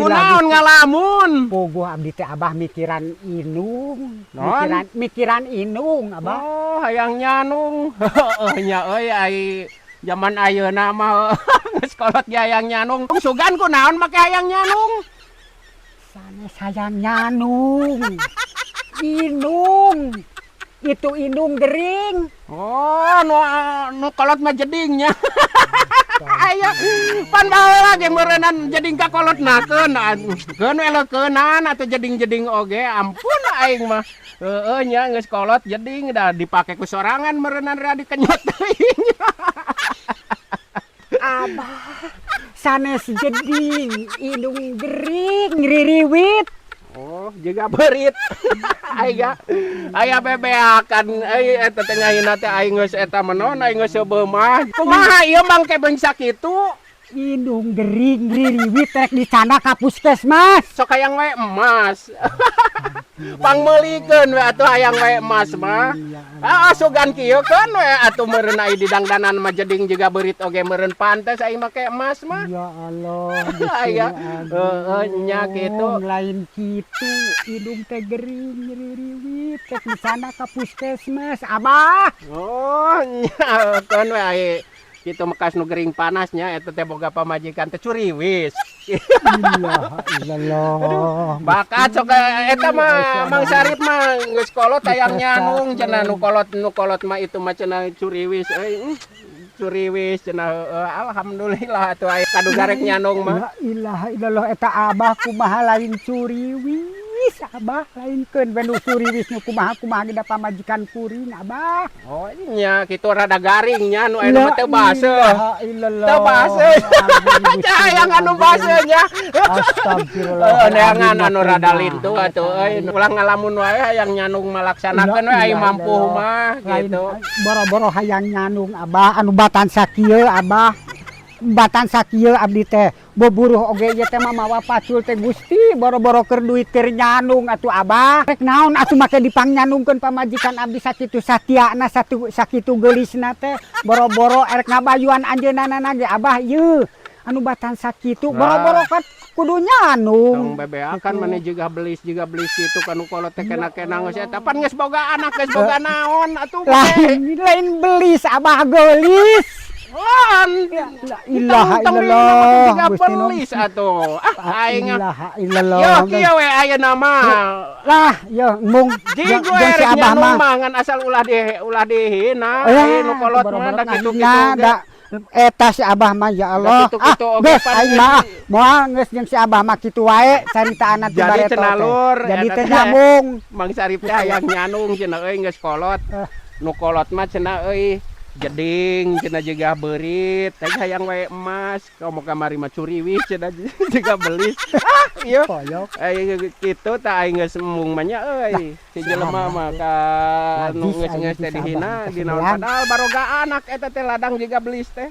Kunaon ngalamun? Puguh abdi teh Abah mikiran Inung. Non? Mikiran Inung Abah. Oh, hayang nyanung. Heueuh nya euy ai zaman ayeuna mah geus kolot ge hayang nyanung. Sugan kunaon make hayang nyanung? Sanes hayang nyanung. Inung. Itu Inung gering. Oh, nu kolot mah jedingnya. Ayo, pan baheula ge meureunnan jeding ka kolot nakeun. Keun we leukeunan atuh jeding-jeding oge. Ampun aing mah. Heueuh nya geus kolot jeding da dipake ku sorangan meureunnan ra dikenyot teuing. Abah. Sanes jeding. Inung gering. Ririwit. Oh, juga berit. Aya bebeakan eta teh ngahina teh aing geus eta menon aing geus seubeuh mah. Kumaha ieu mangke beung sakitu? Inung gering ririwit rek dicana ka puskesmas. Sok hayang we emas. Pangmeulikeun we atuh hayang we emas mah. Sugan kieu keun we atuh meureun ai didangdanan mah jeding juga berit oge meureun pantes aing make emas mah. Ya Allah. Aya heeh nya kitu. Lain kitu Inung teh gering ririwit rek dicana ka puskesmas Abah. Oh nya keun we ai kitu mekas nu gering panasnya eta teh boga pamajikan teh curiwis. Ilallah. Bakat sok eta mah Mang Sarip mah geus kolot hayang nyanung cenah nu kolot mah itu mah cenah curiwis curiwis cenah alhamdulillah atuh aya kadu garek nyanung mah. La ilaha illallah eta Abah kumaha lain curiwis Abah lain keun we nu curiwis nu kumaha ge da pamajikan kuring Abah. Oh nya kitu rada garing nya nu aya mah teu baseuh. Ilallah. Teu baseuh. Hayang anu baseuh nya. Astagfirullah. Neangan anu rada lintu atuh euy ulang ngalamun wae hayang nyanung malaksanakeun we ai mampu mah gitu. Boro-boro hayang nyanung Abah anu batan sakieu Abah. Batan sakieu abdi teh boburuh oge ieu teh mah mawa pacul teh Gusti boro-boro keur duit keur nyanung atuh Abah. Rek naon atuh make dipangnyanungkeun pamajikan abdi sakitu satiana sakitu geulisna teh boro-boro erek ngabayuan anjeunana ge Abah ieu anu batan sakitu boro-boro kan kudu nyanung. Tong bebeakan maneh juga belis kitu kanu kolot teh kena-kena geus eta pan geus boga anak geus boga naon atuh lain belis Abah geulis. La ilaha illallah Gusti belis atuh. Aing ilaha illallah. Yo kieu we ayeuna mah. Lah yo mung jeung si Abah mah ngan asal ulah dihina nu kolot mah da kitu-kitu. Eta si Abah mah ya Allah. Geus aing mah moal geus jeung si Abah mah kitu wae caritaana ti bareto. Jadi cenalur. Jadi teh nyambung. Mang Sarip teh hayang nyanung cenah euy geus kolot. Nu kolot mah cenah euy jeding cenah juga berit teh hayang wae emas komo kamari mah curiwis cenah juga belis ieu kitu tah aing geus mung mah nya euy si jelema mah ka nu geus teh dihina dinaon padahal baroga anak eta teh ladang juga belis teh